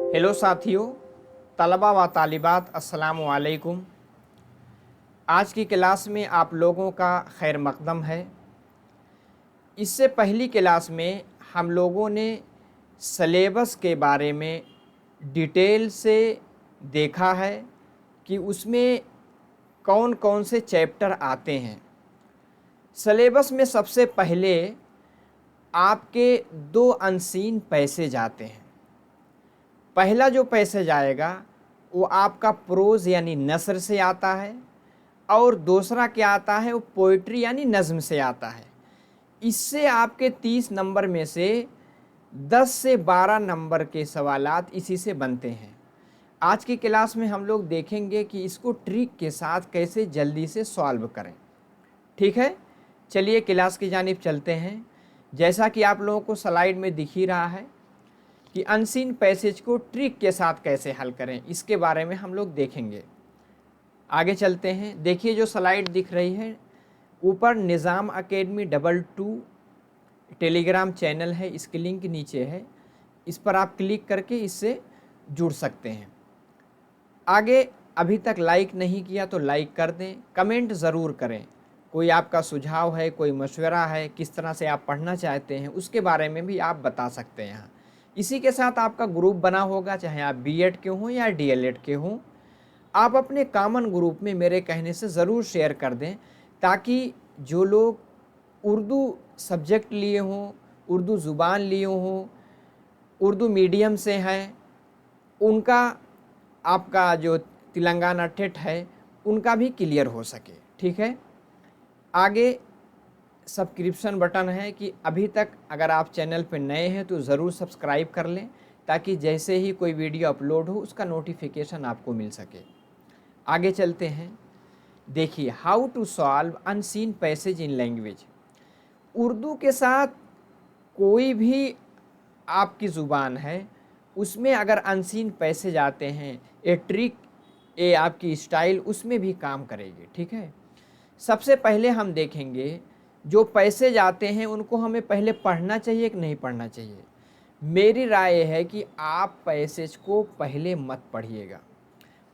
Hello साथियों, तलबा व तालिबात, अस्सलामु अलैकुम। आज की क्लास में आप लोगों का खैर मक़दम है। इससे पहली क्लास में हम लोगों ने सलेबस के बारे में डिटेल से देखा है कि उसमें कौन कौन से चैप्टर आते हैं। सलेबस में सबसे पहले आपके दो अनसीन पैसे जाते हैं। पहला जो पैसे जाएगा वो आपका प्रोज़ यानी नस्र से आता है, और दूसरा क्या आता है, वो पोइट्री यानी नज़्म से आता है। इससे आपके 30 नंबर में से 10 से 12 नंबर के सवालात इसी से बनते हैं। आज की क्लास में हम लोग देखेंगे कि इसको ट्रिक के साथ कैसे जल्दी से सॉल्व करें। ठीक है, चलिए क्लास की जानिब चलते हैं। जैसा कि आप लोगों को स्लाइड में दिख ही रहा है कि अनसीन पैसेज को ट्रिक के साथ कैसे हल करें, इसके बारे में हम लोग देखेंगे। आगे चलते हैं। देखिए जो स्लाइड दिख रही है, ऊपर निज़ाम अकेडमी 22 टेलीग्राम चैनल है, इसकी लिंक नीचे है। इस पर आप क्लिक करके इससे जुड़ सकते हैं। आगे अभी तक लाइक नहीं किया तो लाइक कर दें, कमेंट ज़रूर करें। कोई आपका सुझाव है, कोई मशवरा है, किस तरह से आप पढ़ना चाहते हैं, उसके बारे में भी आप बता सकते हैं यहाँ। इसी के साथ आपका ग्रुप बना होगा, चाहे आप बीएड के हों या डीएलएड के हों। आप अपने कॉमन ग्रुप में मेरे कहने से ज़रूर शेयर कर दें, ताकि जो लोग उर्दू सब्जेक्ट लिए हों, उर्दू ज़ुबान लिए हों, उर्दू मीडियम से हैं, उनका आपका जो तेलंगाना टेट है उनका भी क्लियर हो सके। ठीक है, आगे सब्सक्रिप्शन बटन है कि अभी तक अगर आप चैनल पर नए हैं तो ज़रूर सब्सक्राइब कर लें, ताकि जैसे ही कोई वीडियो अपलोड हो उसका नोटिफिकेशन आपको मिल सके। आगे चलते हैं। देखिए, how to solve unseen passage in language. Urdu के साथ कोई भी आपकी ज़ुबान है, उसमें अगर अनसीन पैसेज आते हैं, ये ट्रिक, ये आपकी स्टाइल उसमें भी काम करेगी। ठीक है, सबसे पहले हम देखेंगे जो पैसेज आते हैं उनको हमें पहले पढ़ना चाहिए कि नहीं पढ़ना चाहिए। मेरी राय है कि आप पैसेज को पहले मत पढ़िएगा,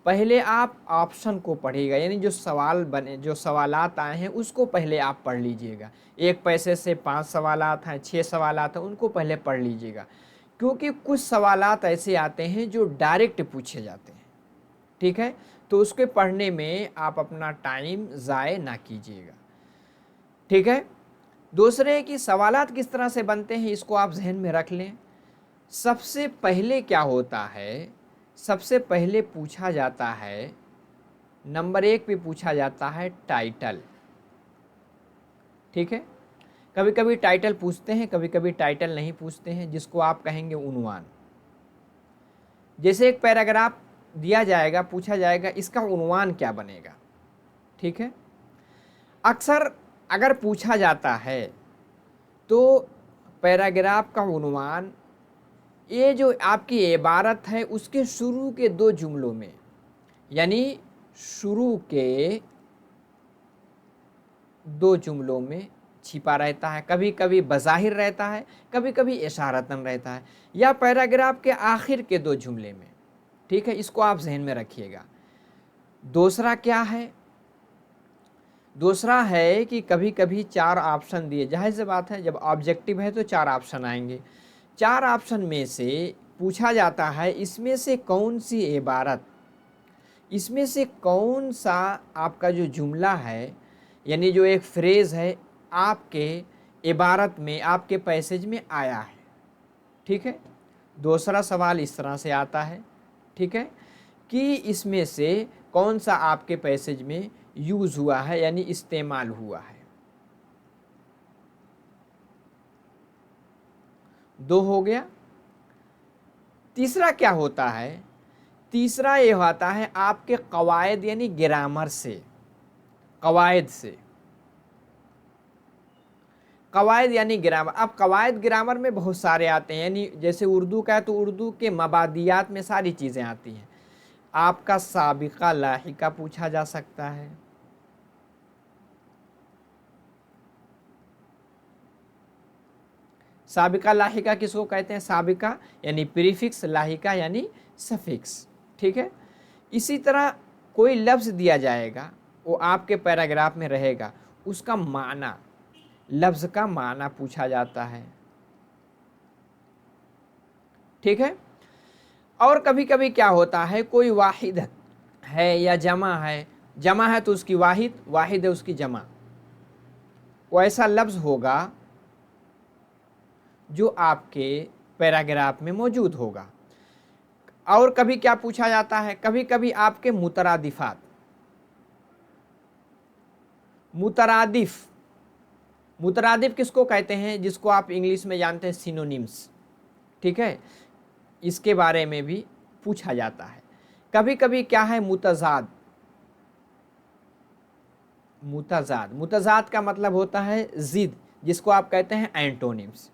पहले आप ऑप्शन को पढ़िएगा, यानी जो सवाल बने, जो सवालात आए हैं उसको पहले आप पढ़ लीजिएगा। एक पैसे से 5 सवालात हैं, 6 सवालात हैं, उनको पहले पढ़ लीजिएगा, क्योंकि कुछ सवालात ऐसे आते हैं जो डायरेक्ट पूछे जाते हैं। ठीक है, तो उसके पढ़ने में आप अपना टाइम ज़ाय ना कीजिएगा। ठीक है, दूसरे कि सवालात किस तरह से बनते हैं इसको आप जहन में रख लें। सबसे पहले क्या होता है, सबसे पहले पूछा जाता है, नंबर 1 पे पूछा जाता है टाइटल। ठीक है, कभी कभी टाइटल पूछते हैं, कभी कभी टाइटल नहीं पूछते हैं, जिसको आप कहेंगे उन्वान। जैसे एक पैराग्राफ दिया जाएगा, पूछा जाएगा इसका उन्वान क्या बनेगा। ठीक है, अक्सर अगर पूछा जाता है तो पैराग्राफ का उन्वान, ये जो आपकी इबारत है उसके शुरू के 2 जुमलों में, यानी शुरू के 2 जुमलों में छिपा रहता है। कभी कभी बज़ाहिर रहता है, कभी कभी इशारतन रहता है, या पैराग्राफ के आखिर के 2 जुमले में। ठीक है, इसको आप जहन में रखिएगा। दूसरा क्या है, दूसरा है कि कभी कभी 4 ऑप्शन दिए, जाहिर सी बात है जब ऑब्जेक्टिव है तो 4 ऑप्शन आएंगे। 4 ऑप्शन में से पूछा जाता है इसमें से कौन सी इबारत, इसमें से कौन सा आपका जो जुमला है, यानी जो एक फ्रेज़ है, आपके इबारत में, आपके पैसेज में आया है। ठीक है, दूसरा सवाल इस तरह से आता है, ठीक है, कि इसमें से कौन सा आपके पैसेज में यूज़ हुआ है, यानी इस्तेमाल हुआ है। 2 हो गया। तीसरा क्या होता है, तीसरा ये होता है आपके कवायद यानी ग्रामर से, कवायद से, कवायद यानी ग्रामर। अब कवायद ग्रामर में बहुत सारे आते हैं, यानी जैसे उर्दू का है तो उर्दू के मबादियात में सारी चीज़ें आती हैं। आपका साबिका लाहिका पूछा जा सकता है, साबिका लाहिका किसको कहते हैं? साबिका यानी प्रीफिक्स, लाहिका यानी सफिक्स। ठीक है। इसी तरह कोई लफ्ज़ दिया जाएगा, वो आपके पैराग्राफ में रहेगा, उसका माना, लफ्ज़ का माना पूछा जाता है। ठीक है। और कभी कभी क्या होता है, कोई वाहिद है या जमा है, जमा है तो उसकी वाहिद, वाहिद है उसकी जमा, वो ऐसा लफ्ज़ होगा जो आपके पैराग्राफ में मौजूद होगा। और कभी क्या पूछा जाता है, कभी कभी आपके मुतरादिफात, मुतरादिफ, मुतरादिफ किसको कहते हैं? जिसको आप इंग्लिश में जानते हैं सिनोनिम्स। ठीक है, इसके बारे में भी पूछा जाता है। कभी कभी क्या है, मुतजाद, मुतजाद, मुतजाद का मतलब होता है जिद, जिसको आप कहते हैं एंटोनिम्स।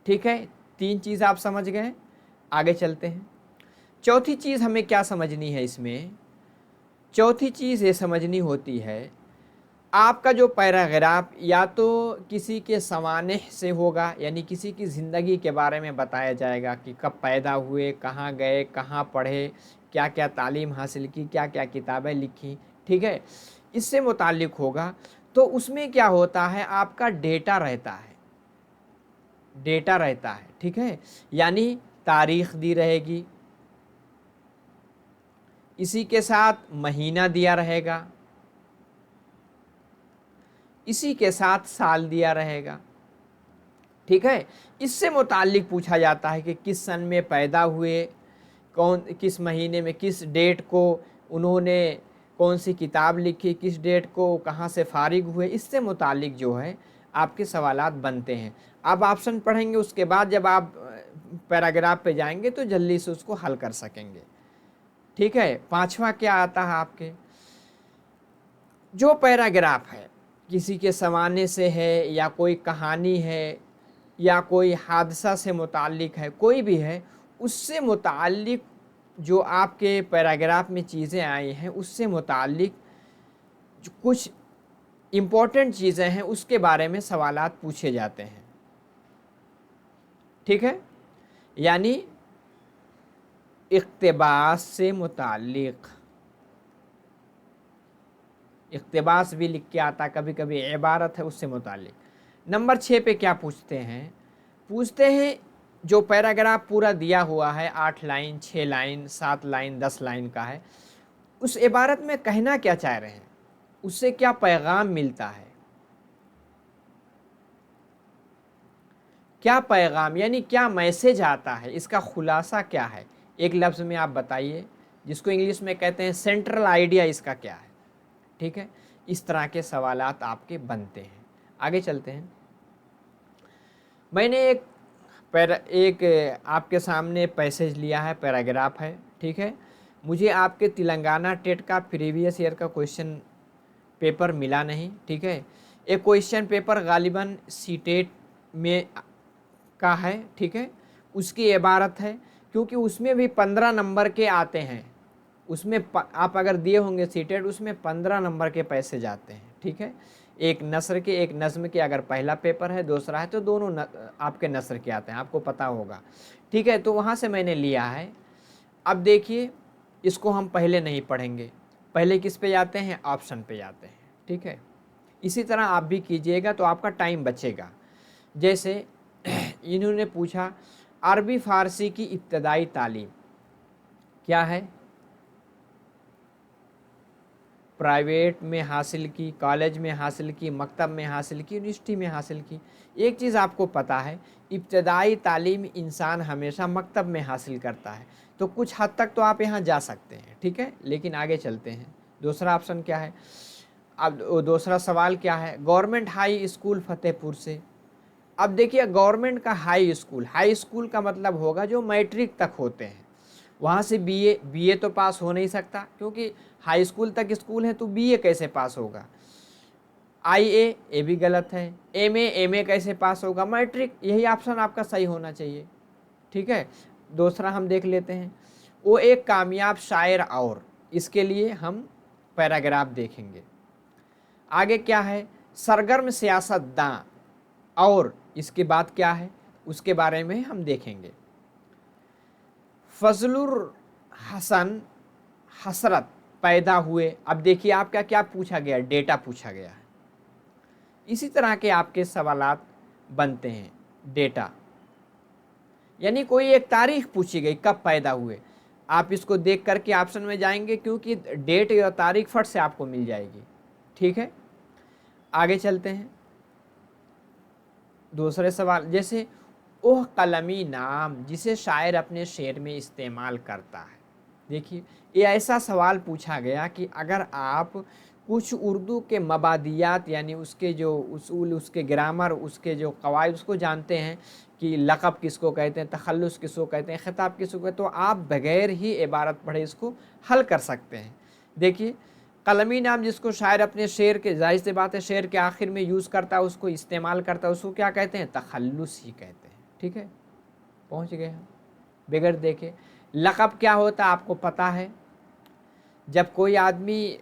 ठीक है, 3 चीज़ आप समझ गए। आगे चलते हैं। चौथी चीज़ हमें क्या समझनी है इसमें? चौथी चीज़ ये समझनी होती है, आपका जो पैराग्राफ या तो किसी के सवानेह से होगा, यानी किसी की ज़िंदगी के बारे में बताया जाएगा कि कब पैदा हुए, कहाँ गए, कहाँ पढ़े, क्या क्या तालीम हासिल की, क्या क्या किताबें लिखी। ठीक है, इससे मुताल्लिक होगा। तो उसमें क्या होता है, आपका डेटा रहता है, डेटा रहता है। ठीक है, यानी तारीख़ दी रहेगी, इसी के साथ महीना दिया रहेगा, इसी के साथ साल दिया रहेगा। ठीक है, इससे मुताल्लिक पूछा जाता है कि किस सन में पैदा हुए, कौन किस महीने में, किस डेट को उन्होंने कौन सी किताब लिखी, किस डेट को कहाँ से फारिग हुए। इससे मुताल्लिक जो है आपके सवालात बनते हैं। आप ऑप्शन पढ़ेंगे, उसके बाद जब आप पैराग्राफ पे जाएंगे तो जल्दी से उसको हल कर सकेंगे। ठीक है। 5वां क्या आता है आपके, जो पैराग्राफ है किसी के ज़माने से है, या कोई कहानी है, या कोई हादसा से मुताल्लिक है, कोई भी है, उससे मुताल्लिक जो आपके पैराग्राफ में चीज़ें आई हैं, उससे मुताल्लिक जो कुछ इम्पोर्टेंट चीज़ें हैं उसके बारे में सवालात पूछे जाते हैं। ठीक है, यानी इक़्तिबास से मुताल्लिक, इक़्तिबास भी लिख के आता, कभी कभी इबारत है उससे मुताल्लिक। नंबर 6 पे क्या पूछते हैं, पूछते हैं जो पैराग्राफ पूरा दिया हुआ है, 8 लाइन, 6 लाइन, 7 लाइन, 10 लाइन का है, उस इबारत में कहना क्या चाह रहे हैं, उससे क्या पैगाम मिलता है, क्या पैगाम यानी क्या मैसेज आता है, इसका खुलासा क्या है, एक लफ्ज़ में आप बताइए, जिसको इंग्लिश में कहते हैं सेंट्रल आइडिया इसका क्या है। ठीक है, इस तरह के सवालात आपके बनते हैं। आगे चलते हैं। मैंने एक आपके सामने पैसेज लिया है, पैराग्राफ है। ठीक है, मुझे आपके तेलंगाना टेट का प्रीवियस ईयर का क्वेश्चन पेपर मिला नहीं। ठीक है, एक क्वेश्चन पेपर गालिबन सीटेट में का है। ठीक है, उसकी इबारत है, क्योंकि उसमें भी 15 नंबर के आते हैं, उसमें आप अगर दिए होंगे सीटेट, उसमें 15 नंबर के पैसे जाते हैं। ठीक है, एक नस्र के, एक नज़्म के, अगर पहला पेपर है, दूसरा है, तो दोनों आपके नस्र के आते हैं, आपको पता होगा। ठीक है, तो वहाँ से मैंने लिया है। अब देखिए, इसको हम पहले नहीं पढ़ेंगे, पहले किस पे जाते हैं, ऑप्शन पे जाते हैं। ठीक है, इसी तरह आप भी कीजिएगा तो आपका टाइम बचेगा। जैसे इन्होंने पूछा, अरबी फ़ारसी की इब्तदाई तालीम क्या है, प्राइवेट में हासिल की, कॉलेज में हासिल की, मकतब में हासिल की, यूनिवर्सिटी में हासिल की। एक चीज़ आपको पता है, इब्तदाई तालीम इंसान हमेशा मकतब में हासिल करता है, तो कुछ हद तक तो आप यहाँ जा सकते हैं। ठीक है, लेकिन आगे चलते हैं। दूसरा ऑप्शन क्या है, अब दूसरा सवाल क्या है, गवर्नमेंट हाई स्कूल फतेहपुर से। अब देखिए, गवर्नमेंट का हाई स्कूल का मतलब होगा जो मैट्रिक तक होते हैं, वहाँ से बीए तो पास हो नहीं सकता, क्योंकि हाई स्कूल तक स्कूल है, तो बीए कैसे पास होगा। आईए, ये भी गलत है। एमए कैसे पास होगा, मैट्रिक। यही ऑप्शन आपका सही होना चाहिए। ठीक है, दूसरा हम देख लेते हैं, वो एक कामयाब शायर, और इसके लिए हम पैराग्राफ देखेंगे। आगे क्या है, सरगर्म सियासतदां, और इसके बाद क्या है, उसके बारे में हम देखेंगे। फजलुर हसन हसरत पैदा हुए। अब देखिए आपका क्या पूछा गया, डेटा पूछा गया है। इसी तरह के आपके सवालात बनते हैं। डेटा यानी कोई एक तारीख पूछी गई, कब पैदा हुए। आप इसको देख करके ऑप्शन में जाएंगे, क्योंकि डेट या तारीख फट से आपको मिल जाएगी। ठीक है, आगे चलते हैं। दूसरे सवाल, जैसे ओह कलमी नाम जिसे शायर अपने शेर में इस्तेमाल करता है। देखिए ये ऐसा सवाल पूछा गया कि अगर आप कुछ उर्दू के मबादियात यानी उसके जो उसूल, उसके ग्रामर, उसके जो कवायद उसको जानते हैं कि लक़ब किसको कहते हैं, तखल्लुस किसको कहते हैं, ख़िताब किसको कहते हैं, तो आप बग़ैर ही इबारत पढ़े इसको हल कर सकते हैं। देखिए कलमी नाम जिसको शायर अपने शेर के, जाहिर सी बात है शेर के आखिर में यूज़ करता है, उसको इस्तेमाल करता है, उसको क्या कहते हैं, तखल्लुस ही कहते हैं। ठीक है, पहुँच गए हम बगैर देखे। लक़ब क्या होता है आपको पता है, जब कोई आदमी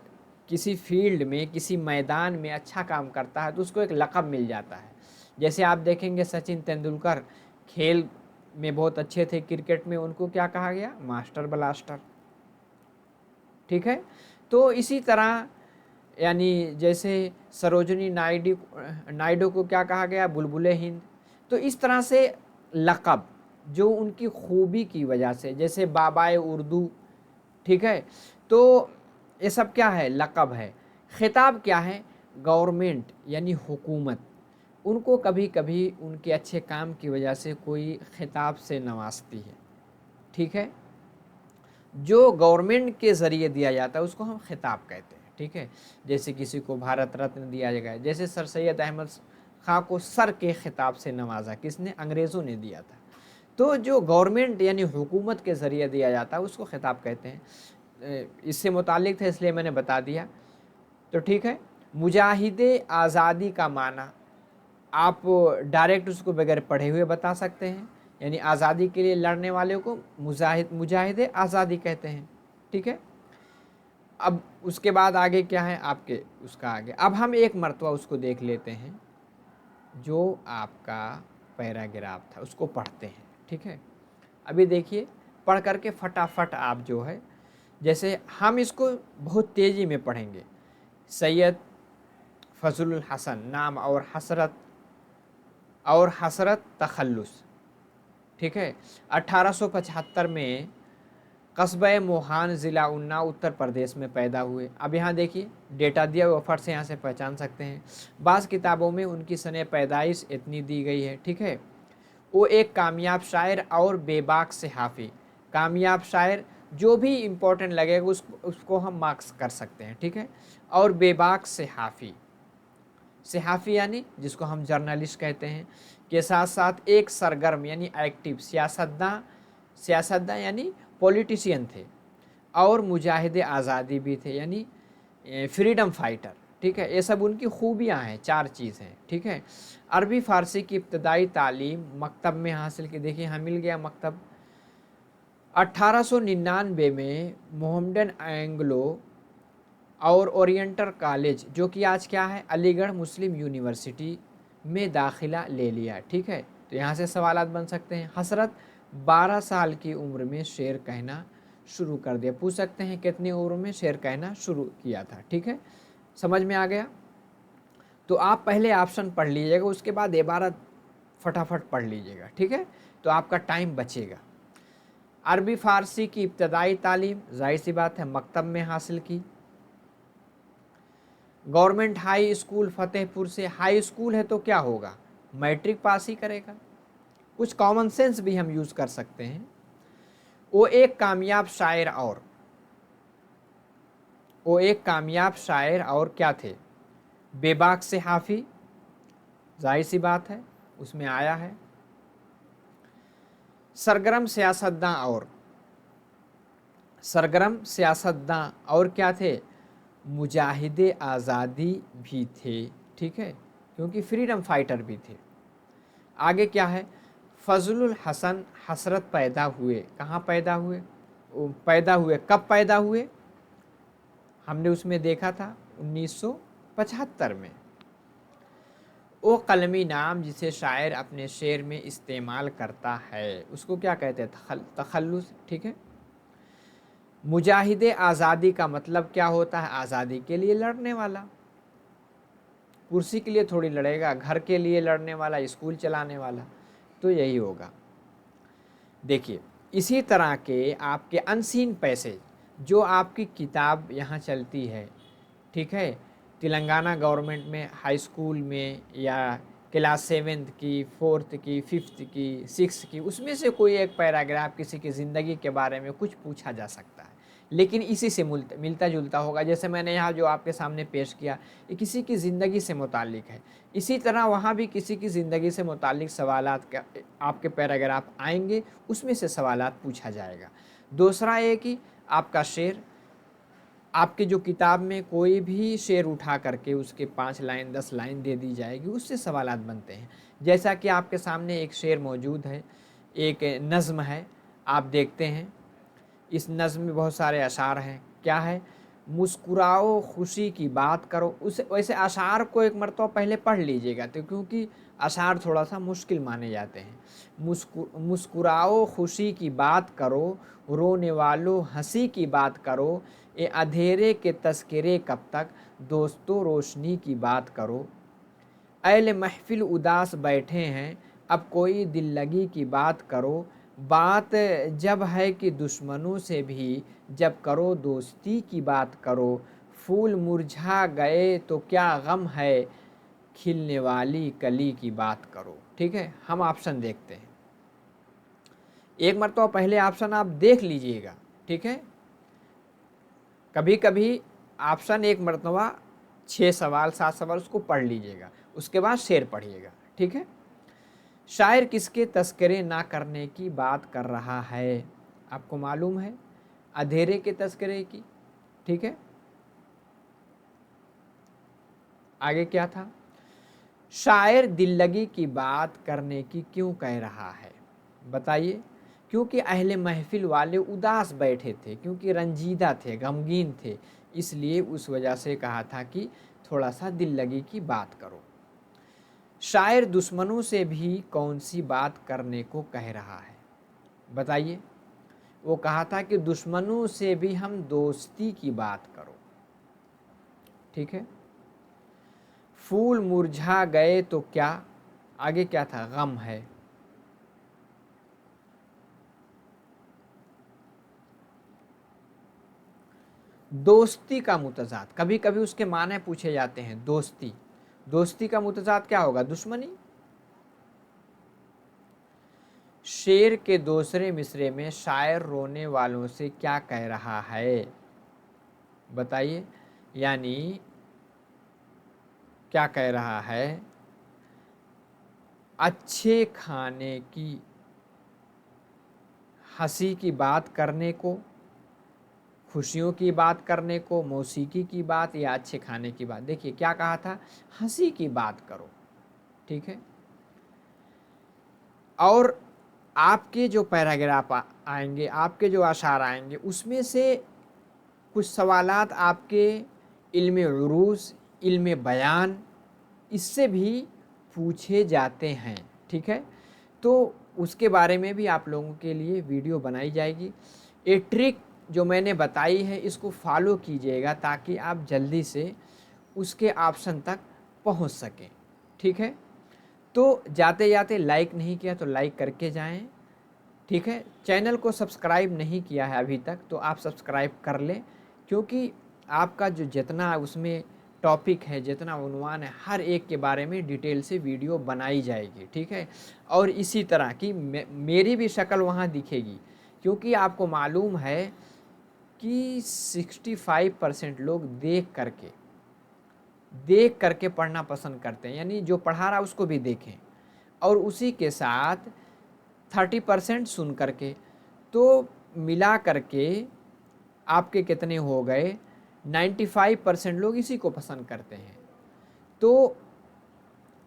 किसी फील्ड में, किसी मैदान में अच्छा काम करता है तो उसको एक लक़ब मिल जाता है। जैसे आप देखेंगे सचिन तेंदुलकर खेल में बहुत अच्छे थे, क्रिकेट में उनको क्या कहा गया, मास्टर ब्लास्टर। ठीक है, तो इसी तरह यानी जैसे सरोजनी नायडू को क्या कहा गया, बुलबुले हिंद। तो इस तरह से लक़ब जो उनकी खूबी की वजह से, जैसे बाबाए उर्दू। ठीक है, तो ये सब क्या है, लक़ब है। ख़िताब क्या है, गवर्नमेंट यानी हुकूमत, उनको कभी कभी उनके अच्छे काम की वजह से कोई ख़िताब से नवाजती है। ठीक है, जो गवर्नमेंट के ज़रिए दिया जाता है उसको हम ख़िताब कहते हैं। ठीक है, जैसे किसी को भारत रत्न दिया गया, जैसे सर सैयद अहमद ख़ां को सर के ख़िताब से नवाजा, किसने, अंग्रेज़ों ने दिया था। तो जो गवर्नमेंट यानी हुकूमत के ज़रिए दिया जाता है उसको ख़िताब कहते हैं। इससे मुताल्लिक़ था इसलिए मैंने बता दिया। तो ठीक है, मुजाहिदे आज़ादी का माना आप डायरेक्ट उसको बगैर पढ़े हुए बता सकते हैं, यानी आज़ादी के लिए लड़ने वाले को मुजाहिदे आज़ादी कहते हैं। ठीक है, अब उसके बाद आगे क्या है आपके, उसका आगे अब हम एक मरतबा उसको देख लेते हैं, जो आपका पैराग्राफ था उसको पढ़ते हैं। ठीक है, अभी देखिए पढ़ करके फटाफट आप जो है, जैसे हम इसको बहुत तेज़ी में पढ़ेंगे। सैयद फजलुल हसन नाम और हसरत तखल्लुस। ठीक है, 1875 में कस्बे मोहान ज़िला उन्नाव उत्तर प्रदेश में पैदा हुए। अब यहाँ देखिए डेटा दिया हुआ, फट से यहाँ से पहचान सकते हैं। बाज़ किताबों में उनकी सने पैदाइश इतनी दी गई है। ठीक है, वो एक कामयाब शायर और बेबाक सहाफ़ी। कामयाब शायर जो भी इम्पोर्टेंट लगेगा उसको हम मार्क्स कर सकते हैं। ठीक है, और बेबाक सहाफ़ी यानी जिसको हम जर्नलिस्ट कहते हैं, के साथ साथ एक सरगर्म यानी एक्टिव सियासतदान यानी पॉलिटिशियन थे, और मुजाहिद आज़ादी भी थे यानी फ्रीडम फाइटर। ठीक है, ये सब उनकी खूबियाँ हैं, 4 चीज़ हैं। ठीक है, अरबी फ़ारसी की इब्तदाई तालीम मकतब में हासिल की। देखिए यहाँ मिल गया मकतब। 1899 में मोहम्मडन एंग्लो और ओरिएंटल कॉलेज, जो कि आज क्या है अलीगढ़ मुस्लिम यूनिवर्सिटी, में दाखिला ले लिया। ठीक है, तो यहाँ से सवालात बन सकते हैं। हसरत 12 साल की उम्र में शेर कहना शुरू कर दिया। पूछ सकते हैं कितनी उम्र में शेर कहना शुरू किया था। ठीक है, समझ में आ गया। तो आप पहले ऑप्शन पढ़ लीजिएगा, उसके बाद इबारत फटाफट पढ़ लीजिएगा। ठीक है, तो आपका टाइम बचेगा। अरबी फ़ारसी की इब्तदाई तालीम जाहिर सी बात है मकतब में हासिल की। गवर्नमेंट हाई स्कूल फ़तेहपुर से, हाई स्कूल है तो क्या होगा, मैट्रिक पास ही करेगा। कुछ कॉमन सेंस भी हम यूज़ कर सकते हैं। वो एक कामयाब शायर और क्या थे, बेबाक सहाफ़ी, जाहिर सी बात है उसमें आया है। सरगर्म सियासतदां और क्या थे, मुजाहिदे आज़ादी भी थे। ठीक है, क्योंकि फ्रीडम फाइटर भी थे। आगे क्या है, फजलुल हसन हसरत पैदा हुए। कहाँ पैदा हुए, कब पैदा हुए, हमने उसमें देखा था 1975 में। वो कलमी नाम जिसे शायर अपने शेर में इस्तेमाल करता है उसको क्या कहते हैं? तखल्लुस। ठीक है। मुजाहिद आज़ादी का मतलब क्या होता है? आज़ादी के लिए लड़ने वाला। कुर्सी के लिए थोड़ी लड़ेगा, घर के लिए लड़ने वाला, स्कूल चलाने वाला, तो यही होगा। देखिए, इसी तरह के आपके अनसीन पैसे जो आपकी किताब यहाँ चलती है, ठीक है, तेलंगाना गवर्नमेंट में हाई स्कूल में या क्लास 7th की, 4th की, 5th की, 6th की, उसमें से कोई एक पैराग्राफ किसी की ज़िंदगी के बारे में कुछ पूछा जा सकता है, लेकिन इसी से मिलता जुलता होगा। जैसे मैंने यहाँ जो आपके सामने पेश किया, ये किसी की ज़िंदगी से मुतालिक है। इसी तरह वहाँ भी किसी की ज़िंदगी से मुतालिक सवालात का आपके पैराग्राफ आएंगे, उसमें से सवालात पूछा जाएगा। दूसरा ये कि आपका शेर, आपकी जो किताब में कोई भी शेर उठा करके उसके 5 लाइन 10 लाइन दे दी जाएगी, उससे सवालात बनते हैं। जैसा कि आपके सामने एक शेर मौजूद है, एक नज़्म है, आप देखते हैं इस नज़्म में बहुत सारे अशार हैं। क्या है? मुस्कुराओ खुशी की बात करो। उस वैसे अशार को एक मरतबा पहले पढ़ लीजिएगा, तो क्योंकि अशार थोड़ा सा मुश्किल माने जाते हैं। मुस्कुराओ खुशी की बात करो, रोने वालों हंसी की बात करो, ये अंधेरे के तस्करे कब तक, दोस्तों रोशनी की बात करो। अहले महफिल उदास बैठे हैं, अब कोई दिल लगी की बात करो। बात जब है कि दुश्मनों से भी जब करो दोस्ती की बात करो। फूल मुरझा गए तो क्या गम है, खिलने वाली कली की बात करो। ठीक है, हम ऑप्शन देखते हैं। एक मरतबा पहले ऑप्शन आप देख लीजिएगा। ठीक है, कभी कभी ऑप्शन एक मरतबा 6 सवाल 7 सवाल उसको पढ़ लीजिएगा, उसके बाद शेर पढ़िएगा। ठीक है। शायर किसके तस्करे ना करने की बात कर रहा है? आपको मालूम है, अंधेरे के तस्करे की। ठीक है, आगे क्या था? शायर दिल लगी की बात करने की क्यों कह रहा है? बताइए। क्योंकि अहले महफिल वाले उदास बैठे थे, क्योंकि रंजीदा थे, गमगीन थे, इसलिए उस वजह से कहा था कि थोड़ा सा दिल लगी की बात करो। शायर दुश्मनों से भी कौन सी बात करने को कह रहा है? बताइए। वो कहा था कि दुश्मनों से भी हम दोस्ती की बात करो। ठीक है। फूल मुरझा गए तो क्या, आगे क्या था? गम है। दोस्ती का मुतजाद, कभी कभी उसके माने पूछे जाते हैं। दोस्ती, दोस्ती का मुतजाद क्या होगा? दुश्मनी। शेर के दूसरे मिसरे में शायर रोने वालों से क्या कह रहा है? बताइए। यानी क्या कह रहा है? अच्छे खाने की हंसी की बात करने को, खुशियों की बात करने को, मौसीकी की बात या अच्छे खाने की बात। देखिए क्या कहा था? हंसी की बात करो। ठीक है। और आपके जो पैराग्राफ आएंगे, आपके जो अशार आएंगे, उसमें से कुछ सवालात आपके इल्म उरूज, इल्म बयान, इससे भी पूछे जाते हैं। ठीक है, तो उसके बारे में भी आप लोगों के लिए वीडियो बनाई जाएगी। ये ट्रिक जो मैंने बताई है इसको फॉलो कीजिएगा ताकि आप जल्दी से उसके ऑप्शन तक पहुंच सकें। ठीक है, तो जाते जाते लाइक नहीं किया तो लाइक करके जाएं। ठीक है, चैनल को सब्सक्राइब नहीं किया है अभी तक तो आप सब्सक्राइब कर लें, क्योंकि आपका जो जितना उसमें टॉपिक है, जितना उन्वान है, हर एक के बारे में डिटेल से वीडियो बनाई जाएगी। ठीक है, और इसी तरह की मेरी भी शक्ल वहाँ दिखेगी, क्योंकि आपको मालूम है कि 65% लोग देख करके पढ़ना पसंद करते हैं, यानी जो पढ़ा रहा उसको भी देखें, और उसी के साथ 30% सुन करके, तो मिला करके आपके कितने हो गए? 95% लोग इसी को पसंद करते हैं। तो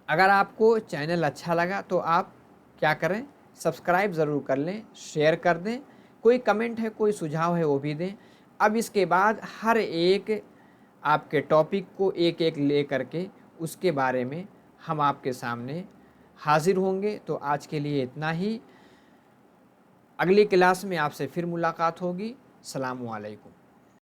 अगर आपको चैनल अच्छा लगा तो आप क्या करें? सब्सक्राइब ज़रूर कर लें, शेयर कर दें, कोई कमेंट है, कोई सुझाव है वो भी दें। अब इसके बाद हर एक आपके टॉपिक को एक एक ले करके उसके बारे में हम आपके सामने हाजिर होंगे। तो आज के लिए इतना ही। अगली क्लास में आपसे फिर मुलाकात होगी। सलामु अलैकुम।